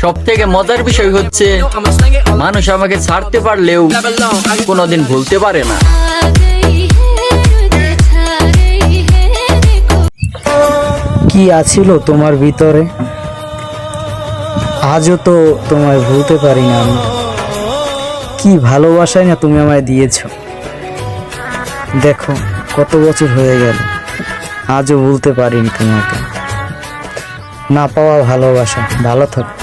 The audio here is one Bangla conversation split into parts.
সব থেকে মজার বিষয় হচ্ছে মানুষ আমাকে ছাড়তে পারলেও কোনোদিন ভুলতে পারে না। কি আছিল তোমার ভিতরে, আজও তো তোমায় ভুলতে পারি না আমি। কি ভালোবাসায় না তুমি আমায় দিয়েছো। দেখো কত বছর হয়ে গেল, আজও ভুলতে পারিনি তোমাকে। না পাওয়া ভালোবাসা। ভালো থাকো।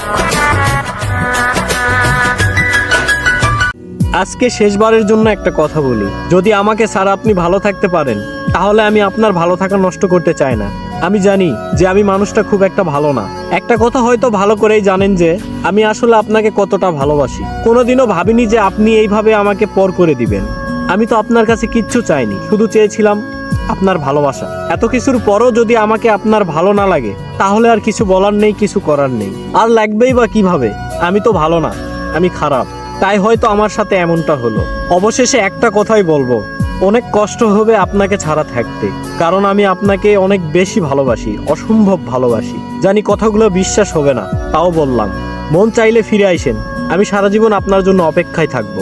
আজকে শেষবারের জন্য একটা কথা বলি, যদি আমাকে ছাড়া আপনি ভালো থাকতে পারেন তাহলে আমি আপনার ভালো থাকা নষ্ট করতে চাই না। আমি জানি যে আমি মানুষটা খুব একটা ভালো না। একটা কথা হয়তো ভালো করেই জানেন যে আমি আসলে আপনাকে কতটা ভালোবাসি। কোনোদিনও ভাবিনি যে আপনি এইভাবে আমাকে পর করে দিবেন। আমি তো আপনার কাছে কিচ্ছু চাইনি, শুধু চেয়েছিলাম আপনার ভালোবাসা। এত কিছুর পরও যদি আমাকে আপনার ভালো না লাগে তাহলে আর কিছু বলার নেই, কিছু করার নেই। আর লাগবেই বা কিভাবে? আমি তো ভালো না, আমি খারাপ। তাই হয়তো আমার সাথে এমনটা হলো। অবশেষে একটা কথাই বলবো, অনেক কষ্ট হবে আপনাকে ছাড়া থাকতে, কারণ আমি আপনাকে অনেক বেশি ভালোবাসি, অসম্ভব ভালোবাসি। জানি কথাগুলো বিশ্বাস হবে না, তাও বললাম। মন চাইলে ফিরে আইসেন, আমি সারা জীবন আপনার জন্য অপেক্ষায় থাকবো।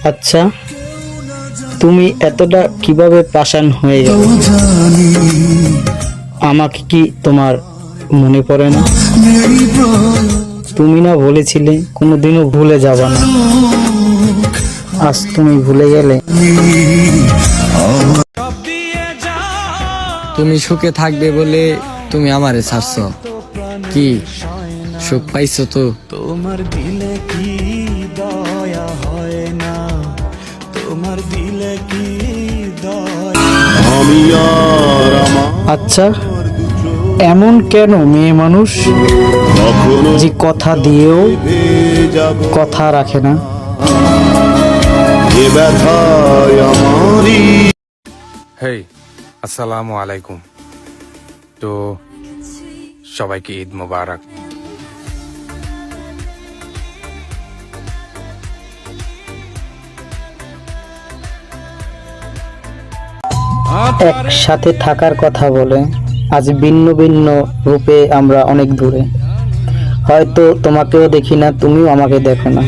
আচ্ছা, তুমি এতটা কিভাবে পাষাণ হয়ে গেল? আমাকে কি তোমার মনে পড়ে না? তুমি না বলেছিলে কোনোদিনও ভুলে যাবা না, আজ তুমি ভুলে গেলে। তুমি সুখে থাকবে বলে তুমি আমারে ছাড়ছো, কি সুখ পাইছো তো? তোমার দিলে কি দয়া হয় না, তোমার দিলে কি দয়া। আচ্ছা, এমন কেন মেয়ে মানুষ যে কথা দিয়েও কথা রাখে না? হেই, আসসালামু আলাইকুম। তো সবাইকে ঈদ মোবারক। একসাথে থাকার কথা বলে আজ ভিন্ন ভিন্ন রূপে আমরা অনেক দূরে। হয়তো তোমাকেও দেখি না, তুমিও আমাকে দেখো না,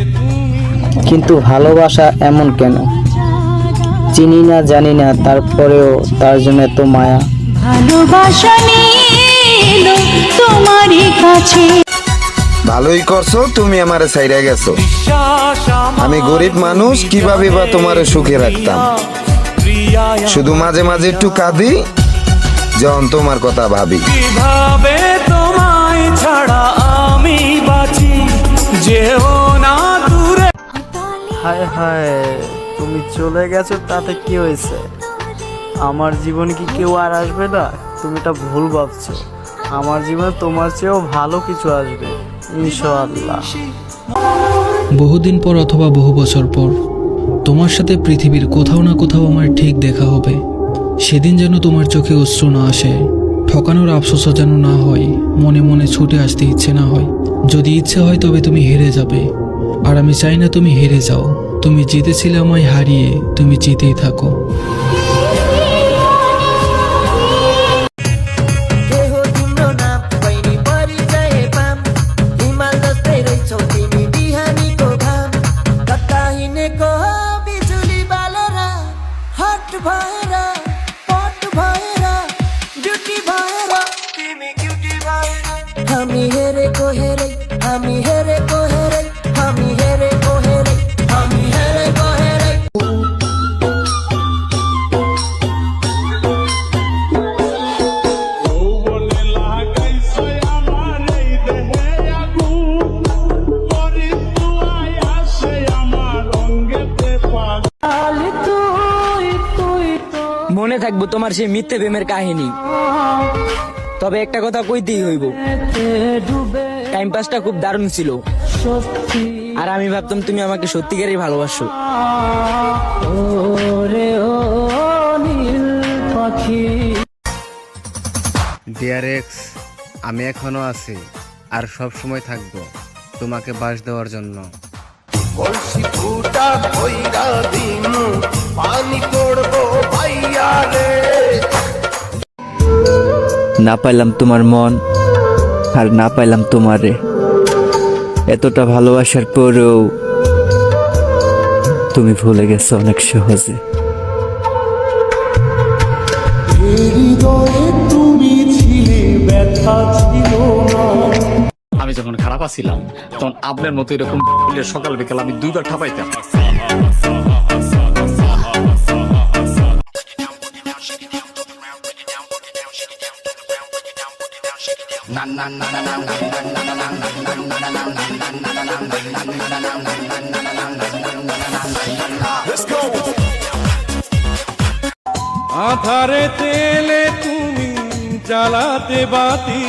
কিন্তু ভালোবাসা এমন কেন? চিনি না জানি না, তারপরেও তার জন্য এত মায়া। ভালোবাসা নিলো তোমারই কাছে। ভালোই করছো, তুমি আমারে ছাইরা গেছো। আমি গরিব মানুষ, কিভাবে বা তোমারে সুখে রাখতাম। শুধু মাঝে মাঝে একটু কাঁদি যখন তোমার কথা ভাবি। কিভাবে তোমায় ছাড়া আমি বাঁচি, যেও না দূরে। হায় হায়, তুমি চলে গেছো তাতে কি হয়েছে? আমার জীবনে কি কেউ আর আসবে না? তুমি এটা ভুল ভাবছো। আমার জীবনে তোমার চেয়েও ভালো কিছু আসবে ইনশাআল্লাহ। বহুদিন পর অথবা বহু বছর পর তোমার সাথে পৃথিবীর কোথাও না কোথাও আমার ঠিক দেখা হবে। সেদিন যেন তোমার চোখে অশ্রু না আসে, ঠকানোর আফসোসও যেন না হয়, মনে মনে ছুটে আসতে ইচ্ছে না হয়। যদি ইচ্ছে হয় তবে তুমি হেরে যাবে, আর আমি চাই না তুমি হেরে যাও। তুমি জিতেছিলে আমায় হারিয়ে, তুমি জিতেই থাকো। আমি হেরে কো হেরে, আমি হেরে কো হেরে, আমি হেরে কো হেরে, আমি হেরে কো হেরে। মনে থাকবো তোমার সেই মিথ্যে প্রেমের কাহিনী। তবে একটা কথা কইতেই হইব, টাইম পাসটা খুব দারুণ ছিল, আর আমি ভাবতাম তুমি আমাকে সত্যিকারই ভালোবাসো। ডিয়ার এক্স, আমি এখনো আছি আর সব সময় থাকবো তোমাকে বাস দেওয়ার জন্য। পানি পড়বো না পাইলাম তোমার মন আর না পাইলাম তোমারে, এতটা ভালোবাসার পরেও তুমি ভুলে গেছো অনেক সহজে। তুমি ছিলে ব্যথা ছিল না। আমি যখন খারাপ আছিলাম তখন আপনার মতো এরকম সকাল বিকাল আমি 2 বার ঠাপাইতাম। আধারে তেলে তুমি জ্বালাতে বাতি,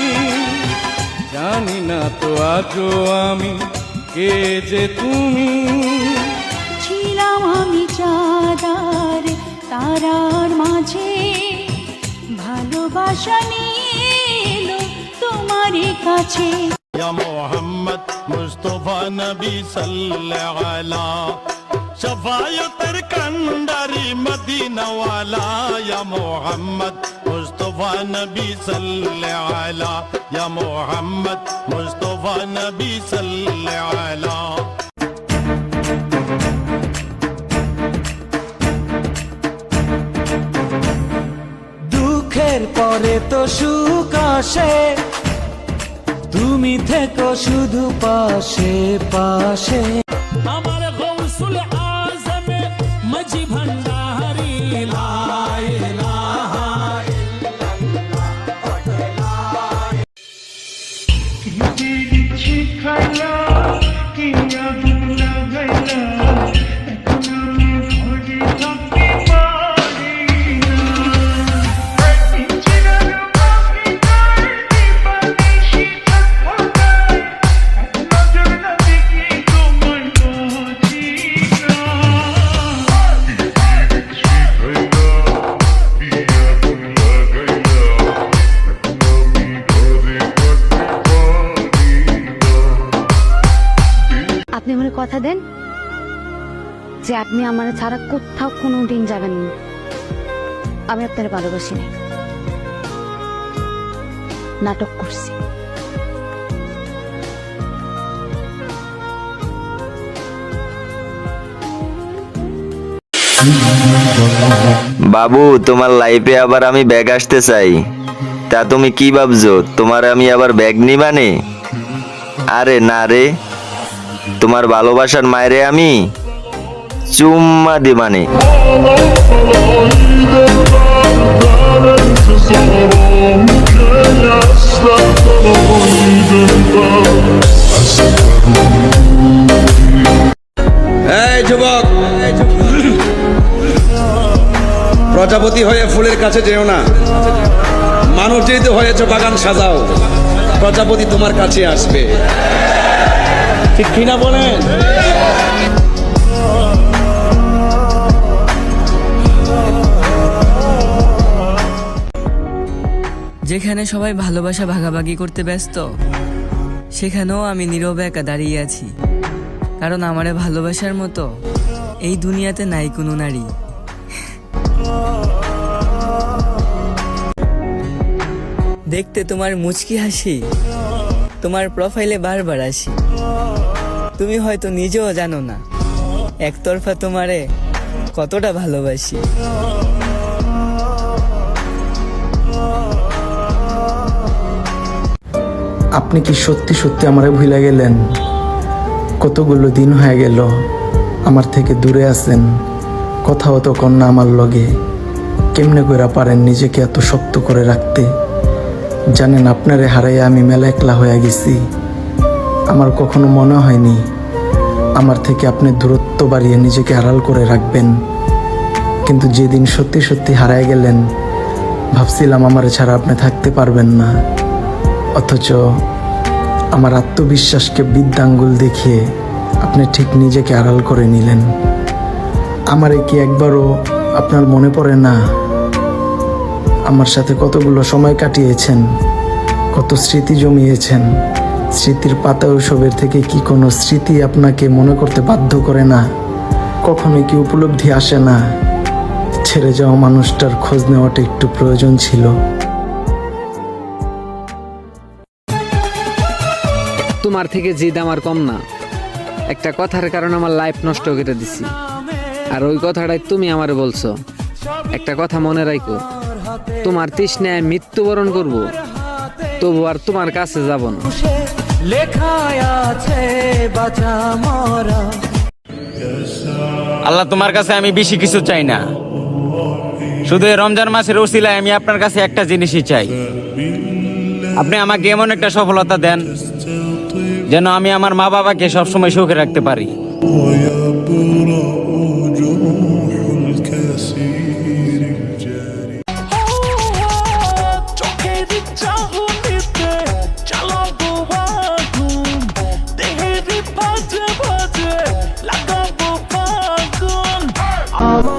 জানি না তো আজও আমি কে যে তুমি। ছিলাম আমি চাঁদার তারার মাঝে, ভালোবাসা নিয়ে এলো তোমারই কাছে। ইয়া মোহাম্মদ মুস্তাফা নবী সাল্লাল্লাহু আলা শফায়াতের কান্ডারি মদিনা ওয়ালা। ইয়া মোহাম্মদ মুস্তাফা নবী সাল্লাল্লাহু আলা, ইয়া মোহাম্মদ মুস্তাফা নবী সাল্লাল্লাহু আলা। দুঃখের পরে তো সুখ আসে, তুমি থেকো শুধু পাশে পাশে। আমার গৌসুল আজম মাঝি ভান্ডারি লা ইলাহা ইল্লাল্লাহ। কি দিচ্ছি খাইলা কি আগুন লাগাইলা, এখন আমি ভরে থাকতে পারি না। চিরার বাকি গায়ে দিবানিশি থাকায়, এক নজর না দেখি তোমায় বাঁচি না। আপনি আমার কথা দেন যে আপনি আমার ছাড়া কোথাও কোনো দিন যাবেন না। আমি আপনার ভালোবাসি না, নাটক করছি। বাবু, তোমার লাইফে আবার আমি ব্যাগ আসতে চাই, তা তুমি কি ভাবছো তোমার আমি আবার ব্যাগ নিবানে? আরে না রে, তোমার ভালোবাসার মায়েরে আমি চুম্মা দিবানে। এই যুবক, প্রজাপতি হয়ে ফুলের কাছে যেও না। মানুষ যেহেতু হয়েছে বাগান সাজাও, প্রজাপতি তোমার কাছে আসবে। ঠিক কিনা বলেন? যেখানে সবাই ভালোবাসা ভাগাভাগি করতে ব্যস্ত, সেখানেও আমি নীরবে একা দাঁড়িয়ে আছি, কারণ আমারে ভালোবাসার মতো এই দুনিয়াতে নাই কোনো নারী। দেখতে তোমার মুচকি হাসি তোমার প্রোফাইলে বারবার আসি, তুমি হয়তো নিজেও জানো না একতরফা তোমারে কতটা ভালোবাসি। আপনি কি সত্যি সত্যি আমারে ভুলে গেলেন? কতগুলো দিন হয়ে গেল আমার থেকে দূরে আছেন, কথাও তো কন্যা আমার লগে। কেমনে করে পারেন নিজেকে এত শক্ত করে রাখতে? জানেন, আপনারে হারাইয়া আমি মেলা একলা হয়ে গেছি। আমার কখনো মনে হয়নি আমার থেকে আপনি দূরত্ব বাড়িয়ে নিজেকে আড়াল করে রাখবেন, কিন্তু যেদিন সত্যি সত্যি হারায় গেলেন ভাবছিলাম আমার ছাড়া আপনি থাকতে পারবেন না। অথচ আমার আত্মবিশ্বাসকে বৃদ্ধাঙ্গুল দেখিয়ে আপনি ঠিক নিজেকে আড়াল করে নিলেন। আমারে কি একবারও আপনার মনে পড়ে না? আমার সাথে কতগুলো সময় কাটিয়েছেন, কত স্মৃতি জমিয়েছেন। স্মৃতির পাতা উৎসবের থেকে কি কোনো স্মৃতি আপনাকে মনে করতে বাধ্য করে না? কখনোই কি উপলব্ধি আসে না? ছেড়ে যাওয়া মানুষটার খোঁজ নেওয়াটা একটু প্রয়োজন ছিল। তোমার থেকে জিদ আমার কম না। একটা কথার কারণে আমার লাইফ নষ্ট করে দিছি, আর ওই কথাটাই তুমি আমারে বলছো। একটা কথা মনে রাখো, তোমার তৃষ্ণায় মৃত্যুবরণ করব, তবু আর তোমার কাছে যাব না। আল্লাহ, তোমার কাছে আমি বেশি কিছু চাই না, শুধু এই রমজান মাসের উসিলায় আমি আপনার কাছে একটা জিনিসই চাই। আপনি আমাকে এমন একটা সফলতা দেন যেন আমি আমার মা বাবাকে সবসময় সুখে রাখতে পারি।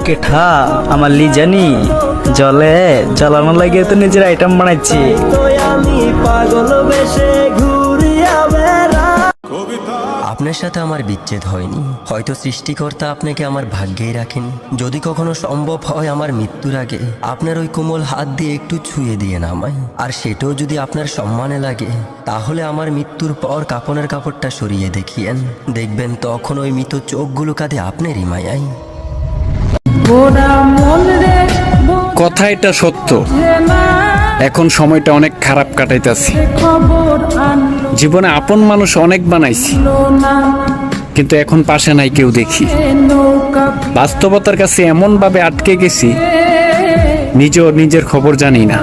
কেঠা আমার লিজানি জলে জ্বালানো লাগে তো নিজের আইটেম বানাইছি। আপনার সাথে আমার বিচ্ছেদ হয়নি, হয়তো সৃষ্টিকর্তা আপনাকে আমার ভাগ্যেই রাখেন। যদি কখনো সম্ভব হয় আমার মৃত্যুর আগে আপনার ওই কোমল হাত দিয়ে একটু ছুঁয়ে দিয়ে নামাই, আর সেটাও যদি আপনার সম্মানে লাগে, তাহলে আমার মৃত্যুর পর কাপনের কাপড়টা সরিয়ে দেখিয়েন। দেখবেন তখন ওই মৃত চোখগুলো কাঁদে আপনারই মায়াই। কথা এটা সত্য, এখন সময়টা অনেক খারাপ কাটাইতেছি। জীবনে আপন মানুষ অনেক বানাইছি, কিন্তু এখন পাশে নাই কেউ দেখি। বাস্তবতার কাছে এমন ভাবে আটকে গেছি, নিজেও নিজের খবর জানি না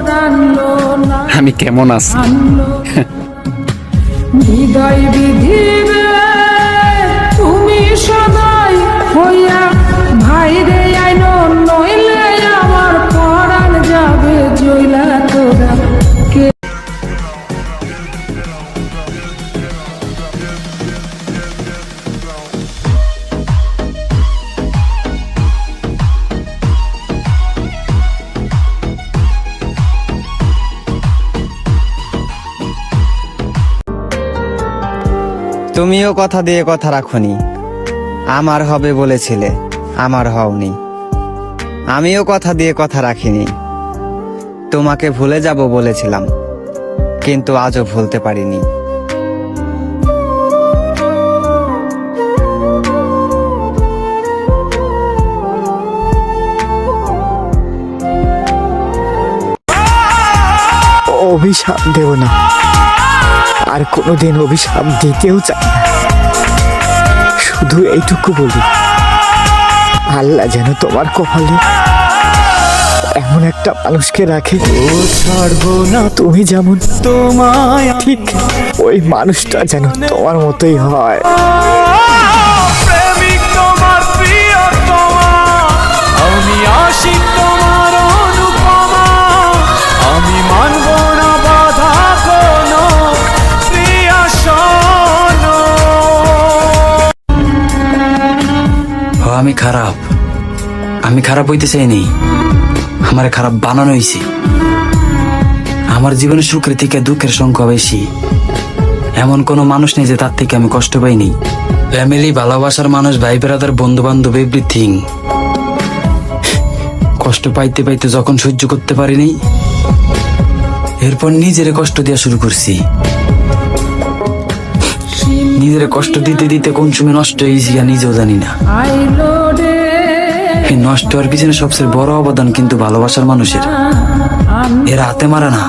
আমি কেমন আছি। তুমি সদাই হইয়া ভাই রে আইনো, নইলে আমার পরাণ যাবে জইলা তোরা। তুমিও কথা দিয়ে কথা রাখোনি। আমার হবে বলেছিলে, আমার হওনি। আমিও কথা দিয়ে কথা রাখিনি। তোমাকে ভুলে যাব বলেছিলাম, কিন্তু আজও ভুলতে পারিনি। অভিশাপ দেব না, আর কোনোদিন অভিশাপ দিতেও চাই না। শুধু এইটুকু বলি, আল্লাহ যেন তোমার কপালে এমন একটা মানুষকে রাখে, ছাড়বো না। তুমি যেমন তোমায়, ঠিক ওই মানুষটা যেন তোমার মতোই হয়। প্রেমিক তোমার প্রিয় তোমার, আমি আশিক তোমার অনুপমা, আমি মানব না বাধা কোনো প্রিয়া শোনো। আমি খারাপ হইতে চাইনি, আমার খারাপ বানানো হয়েছে। আমার জীবনে সুখের থেকে দুঃখের সংখ্যা বেশি। এমন কোনো মানুষ নেই যে তার থেকে আমি কষ্ট পাইনি। ফ্যামিলি, ভালোবাসার মানুষ, ভাই ব্রাদার, বন্ধু বান্ধব, এভরিথিং। কষ্ট পাইতে পাইতে যখন সহ্য করতে পারিনি, এরপর নিজের কষ্ট দেওয়া শুরু করছি। নিজের কষ্ট দিতে দিতে কোন সময় নষ্ট হয়েছি নিজেও জানি না। এই নষ্ট হওয়ার পিছনে সবচেয়ে বড় অবদান কিন্তু ভালোবাসার মানুষের। এরা হাতে মারে না,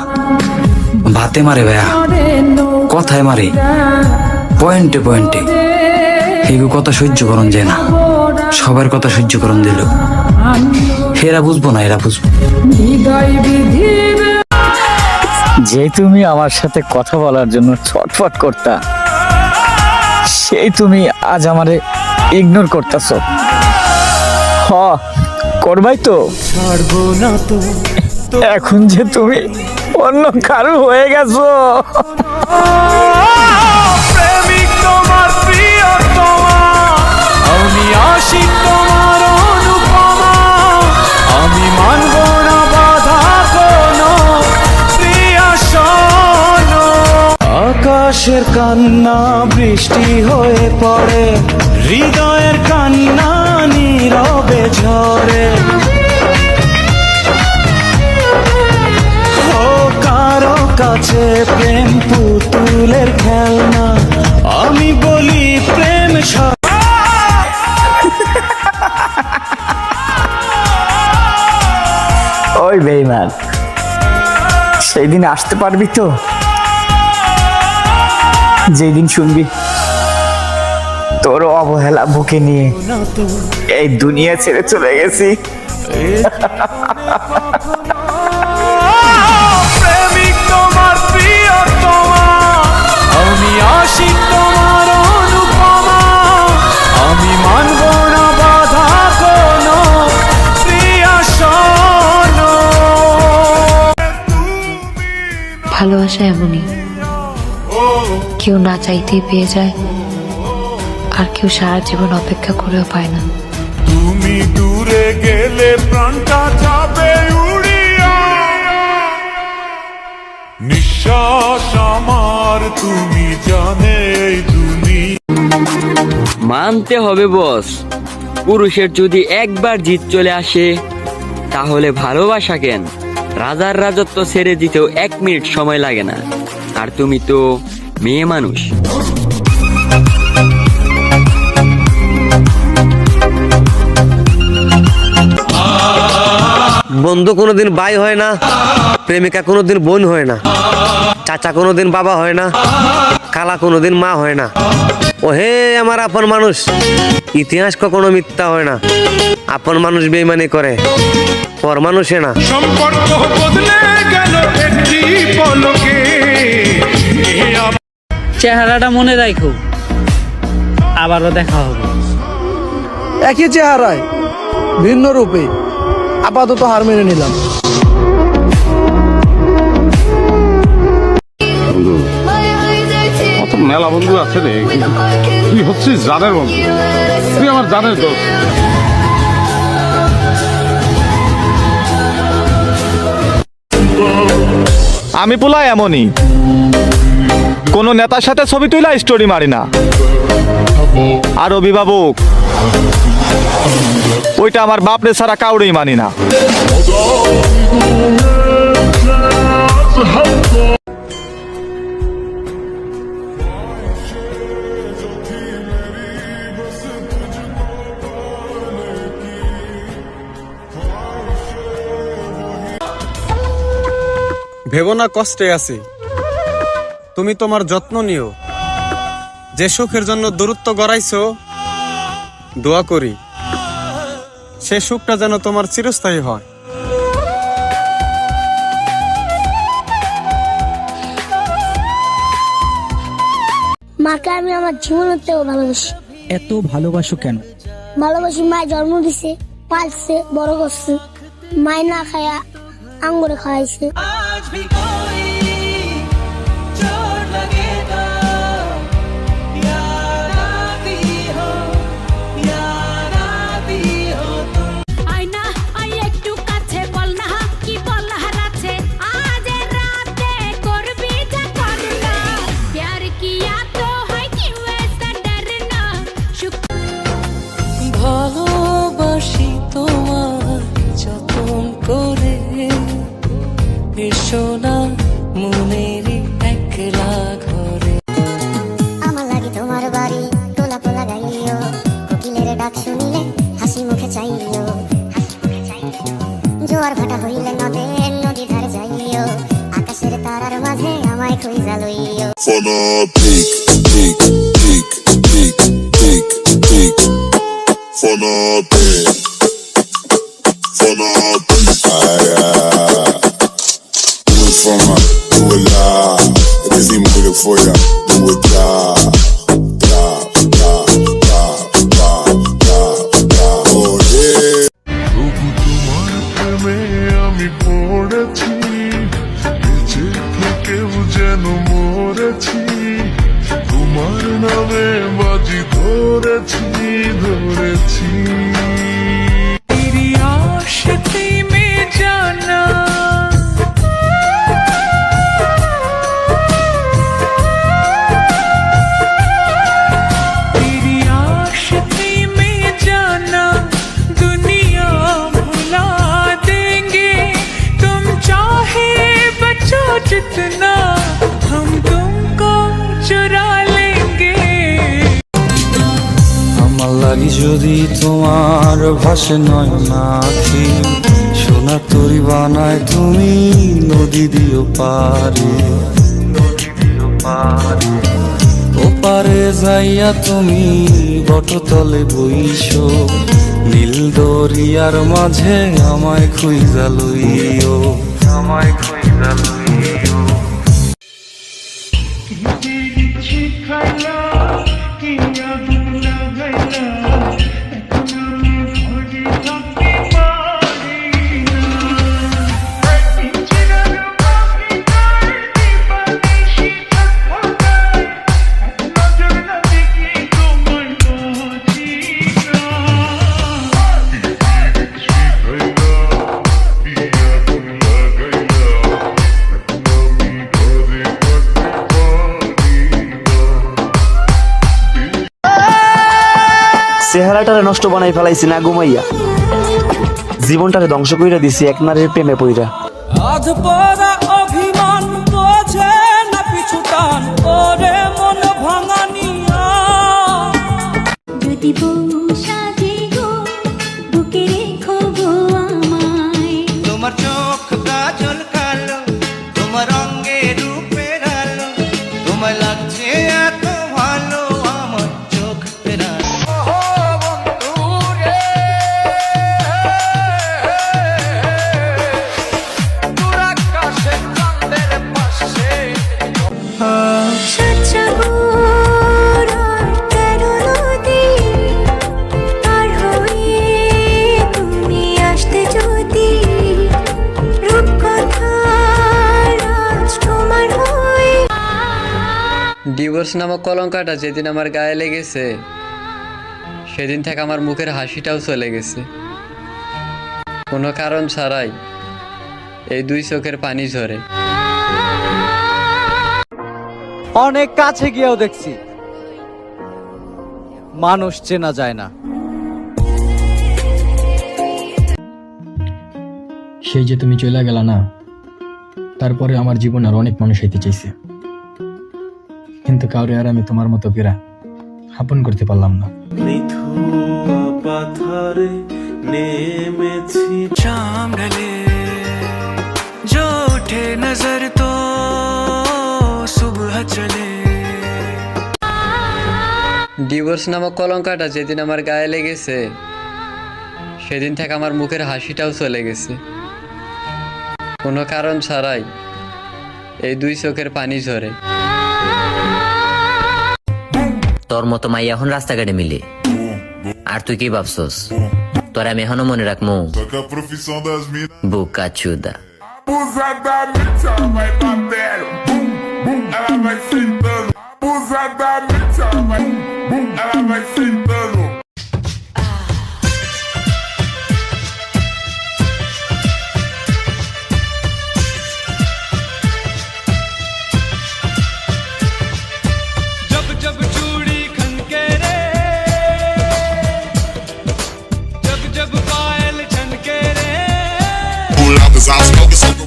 ভাতে মারে ভাইয়া, কথায় মারে, পয়েন্টে পয়েন্টে। এগুলো কথা সহ্য করন যায় না, সবার কথা সহ্য করন দিল। এরা বুঝবো না, এরা বুঝবো। যে তুমি আমার সাথে কথা বলার জন্য ছটফট করতা, সেই তুমি আজ আমারে ইগনোর করতেছো। করবাই তো, ছাড়বো না তো। এখন যে তুমি অন্য কারো হয়ে গেছো। প্রেমিক তোমার প্রিয় তোমার, আমি আশিক তোমার অনুপমা, আমি মানব না বাধা কোনো প্রিয়া শোনো। আকাশের কান্না বৃষ্টি হয়ে পড়ে, হৃদয়ের কান্না নীরবে ঝরে। আছে প্রেম পুতুলের খেলনা, আমি বলি প্রেম ওই বেইমান, সেই দিন আসতে পারবি তো যেদিন শুনবি তোর অবহেলা বুকে নিয়ে এই দুনিয়া ছেড়ে চলে গেছি। প্রেমিক তোমার প্রিয়তমা, আমি আশিক তোমার অনুপমা, আমি মানব না বাধা কোনো প্রিয়া শোনো। ভালোবাসা এমনই, কেউ না চাইতেই পেয়ে যায়, আর কেউ সারা জীবন অপেক্ষা করেও পায় না। তুমি দূরে গেলে প্রাণটা যাবে উড়িয়া, নিঃশ্বাস আমার তুমি জানে এই দুনিয়া। মানতে হবে বস, পুরুষের যদি একবার জিত চলে আসে তাহলে ভালোবাসা কেন, রাজার রাজত্ব ছেড়ে দিতেও 1 মিনিট সময় লাগে না। আর তুমি তো মেয়ে মানুষ। বন্ধু কোনোদিন ভাই হয় না, প্রেমিকা কোনোদিন বোন হয় না, চাচা কোনোদিন বাবা হয় না, খালা কোনোদিন মা হয় না। ও হে আমার আপন মানুষ, ইতিহাস কখনো মিথ্যা হয় না। আপন মানুষ বেইমানি করে, পর মানুষে না। সম্পর্ক বদলে গেল একটি পলকে। চেহারাটা মনে রাখো, আবারও দেখা হবে। একই চেহারায় ভিন্ন রূপে আপাতত হার মেনে নিলাম। অত মেলা বন্ধু আছে রে, তুই হচ্ছিস জানের বন্ধু, তুই আমার জানের দোস্ত। আমি পোলা এমনই, কোন নেতার সাথে ছবি তুইলা স্টোরি মারি না। আর অভিভাবক ওইটা আমার বাপরে ছাড়া কাউরেই মানি না। ভেবো না কষ্টে আছি, তুমি তোমার যত্ন নিও। যে সুখের জন্য দূরত্ব গড়াইছো, দোয়া করি সে সুখটা যেন তোমার চিরস্থায়ী হয়। মাকে আমি আমার জীবনের থেকেও ভালোবাসি। এত ভালোবাসো কেন? ভালোবাসি, মায় জন্ম দিছে, পালছে, বড় করছে, মায় না খায়া আঙ্গুরে খাওয়াইছে। ভালোবাসি তোমার যতন করে, এসো না মনের একলা ঘরে। আমার লাগে তোমার বাড়ি তোলা পোলা গাইও, কোকিলের ডাক শুনিলে হাসি মুখে চাইও, জোয়ার ভাটা হইলে নদের নদী ধার যাইও, আকাশের তারার মাঝে আমায় খুঁজা লইও। আমি পড়েছি বেঁচে থেকেও যেন মরেছি, তোমার নামে বাজি ধরেছি ধরেছি। जितना যদি তোমার ভাসে নয় নাকি সোনা তরি বানায় তুমি নদী দিও পারে ওপারে যাইয়া তুমি বটতলে বইসো নীল দরিয়ার মাঝে আমায় খুঁজা লইও চেহারাটারে নষ্ট বানাই ফেলাইছি না ঘুমাইয়া, জীবনটারে ধ্বংস কইরা দিছি এক নারীর প্রেমে পইরা। অভিমান বোঝে না পিছুটান ওরে মন ভাঙানিয়া যদি বউ সাজে গো বুকে রেখো গো আমায় তোমার চোখ কাজল কালো তোমার রঙে রূপের আলো তোমায় লাগছে এত ভালো আমার চোখ ফেরালো ডিভোর্স নামক কলঙ্কটা যেদিন আমার গায়ে লেগেছে সেদিন থেকে আমার মুখের হাসিটাও চলে গেছে। কোনো কারণ ছাড়াই এই দুই চোখের পানি ঝরে। অনেক কাছে গিয়েও দেখছি মানুষ চেনা যায় না। সেই যে তুমি চলে গেলা না, তারপরে আমার জীবন আর অনেক মানুষ হইতে চাইছে, কিন্তু কাউরে আর আমি তোমার মতো করে আপন করতে পারলাম না। পাথরে নেমেছি शाम ढले जो उठे नजर तो सुबह चले ডিভোর্স নামক কলঙ্কটা যেদিন আমার গায়ে লেগেছে সেদিন থেকে আমার মুখের হাসিটাও চলে গেছে। কোনো কারণ ছাড়াই এই দুই চোখের পানি ঝরে। তোর মতো মাই এখন রাস্তাঘাটে মিলে, আর তুই কি ভাবছস তোর আমি এখনো মনে রাখমু? বুকা চুদা। जब जब चूड़ी खनके रे जब जब पायल छनके रे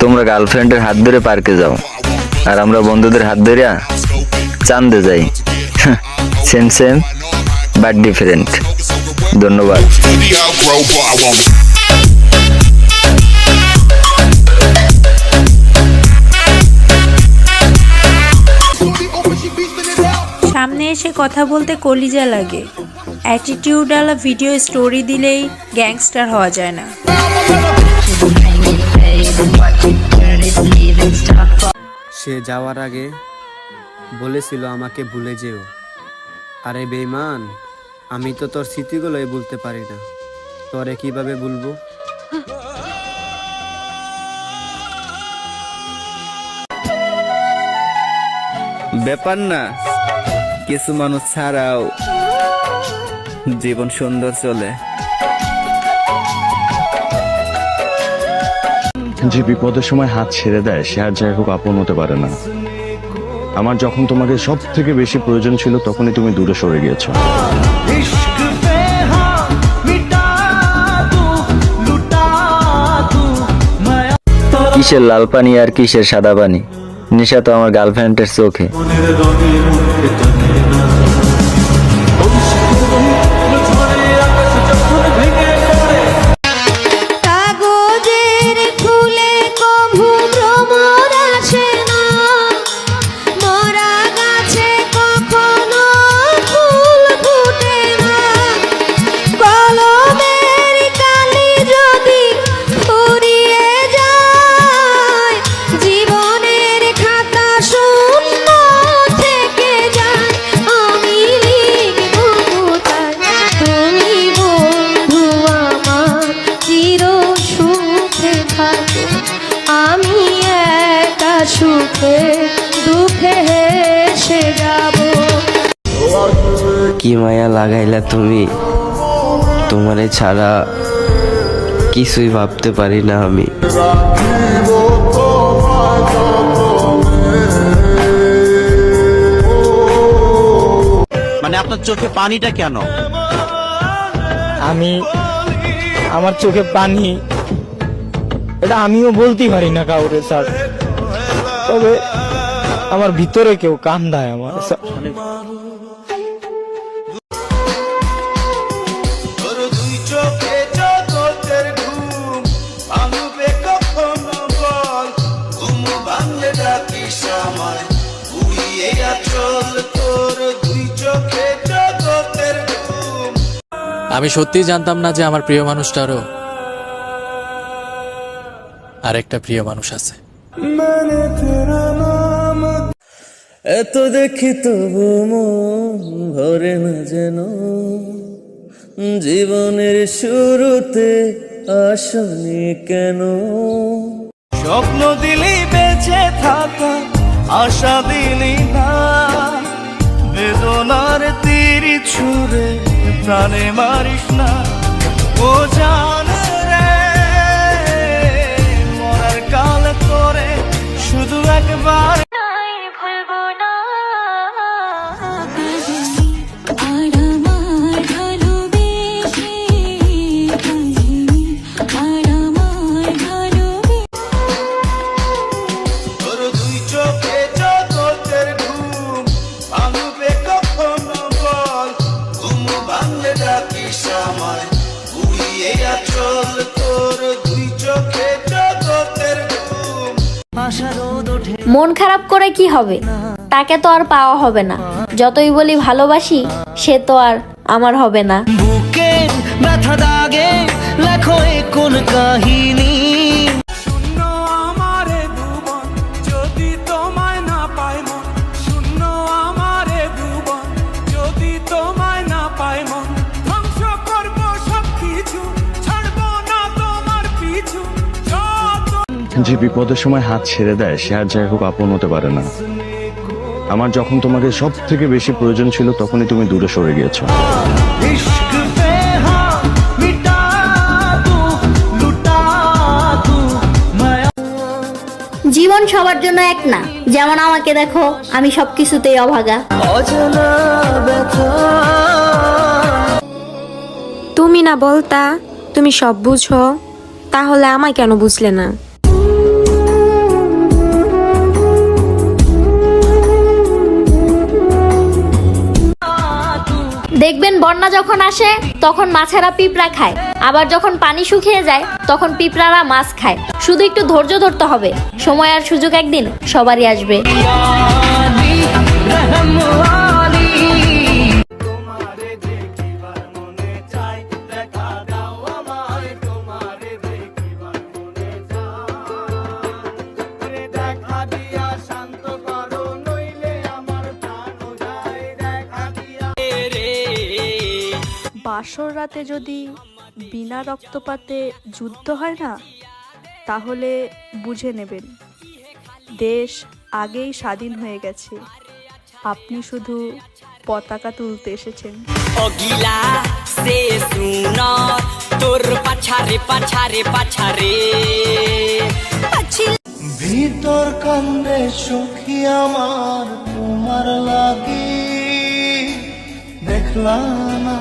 তোমরা গার্লফ্রেন্ডের হাত ধরে পার্কে যাও আর আমরা বন্ধুদের হাত ধরে চান্দে যাই। Same same but different. ধন্যবাদ। সামনে এসে কথা বলতে কলিজা লাগে, অ্যাটিটিউডওয়ালা ভিডিও স্টোরি দিলেই গ্যাংস্টার হওয়া যায় না। সে যাওয়ার আগে বলেছিল আমাকে ভুলে যেও। আরে বেঈমান, আমি তো তোর স্মৃতিগুলোই ভুলতে পারি না, তোরে কিভাবে ভুলবো? ব্যাপার না, কিছু মানুষ ছাড়াও জীবন সুন্দর চলে। যে বিপদের সময় হাত ছেড়ে দেয় সে আর যাই হোক আপন হতে পারে না। আমার যখন তোমাকে সব থেকে বেশি প্রয়োজন ছিল তখনই তুমি দূরে সরে গিয়েছো। কিসের লাল পানি আর কিসের সাদা পানি, নেশা তো আমার গার্লফ্রেন্ডের চোখে। সুখে দুঃখে হেসে যাব। কি মায়া লাগাইলা তুমি, তোমারে ছাড়া কিছুই ভাবতে পারি না আমি। মানে আপনার চোখে পানিটা কেন? আমার চোখে পানি, এটা আমিও বলতে পারি না কাউরে স্যার, তবে আমার ভিতরে কেউ কান্দায় আমার স্যার। তোর দুই চোখে জগতের ঘুম ভাঙবে কখনো বল, ঘুম ভাঙলে ডাকিস আমায় উড়িয়ে আচল। তোর দুই চোখে জগতের ঘুম। আমি সত্যিই জানতাম না যে আমার প্রিয় মানুষটারও আরেকটা প্রিয় মানুষ আছে। এত দেখি তবু মন ভরে না যেন, জীবনের শুরুতে আসনি কেন। স্বপ্ন দিলি বেঁচে থাকা, আশা দিলি না, বেদনার তীর ছুঁড়ে প্রাণে মারিস না। ও জান রে মরার কাল করে শুধু একবার মন খারাপ করে কি হবে, তাকে তো আর পাওয়া হবে না। যতই বলি ভালোবাসি, সে তো আর আমার হবে না। বুকে ব্যথা দাগে লেখো কোন কাহিনী। শূন্য আমারে ভুবন যদি তোমায় না পাই মন, শূন্য আমারে ভুবন যদি তোমায় না পাই মন। ধ্বংস করব সবকিছু, ছাড়বো না তোমার পিছু। যে বিপদের সময় হাত ছেড়ে দেয় সে আর যাই হোক আপন হতে পারে না। আমার যখন তোমাকে সব থেকে বেশি প্রয়োজন ছিল তখনই তুমি দূরে সরে গিয়েছো। জীবন সবার জন্য এক না, যেমন আমাকে দেখো, আমি সবকিছুতেই অভাগা। তুমি না বলতা তুমি সব বুঝো, তাহলে আমায় কেন বুঝলে না? দেখবেন বন্যা যখন আসে তখন মাছেরা পিঁপড়া খায়, আবার যখন পানি শুকিয়ে যায় তখন পিঁপড়ারা মাছ খায়। শুধু একটু ধৈর্য ধরতে হবে, সময় আর সুযোগ একদিন সবারই আসবে। বাসর রাতে যদি বিনা রক্তপাতে যুদ্ধ হয় না, তাহলে বুঝে নেবেন দেশ আগেই স্বাধীন হয়ে গেছে, আপনি শুধু পতাকা তুলতে এসেছেন। অগিলা সে শুনো তোর পাছারে পাছারে পাছারে ভিতর কান্দে সখী আমার তোমার লাগি, দেখলাম না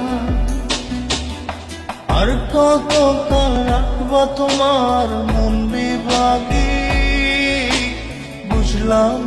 আর কত কাল রাখবো তোমার মন বিভাগী, বুঝলাম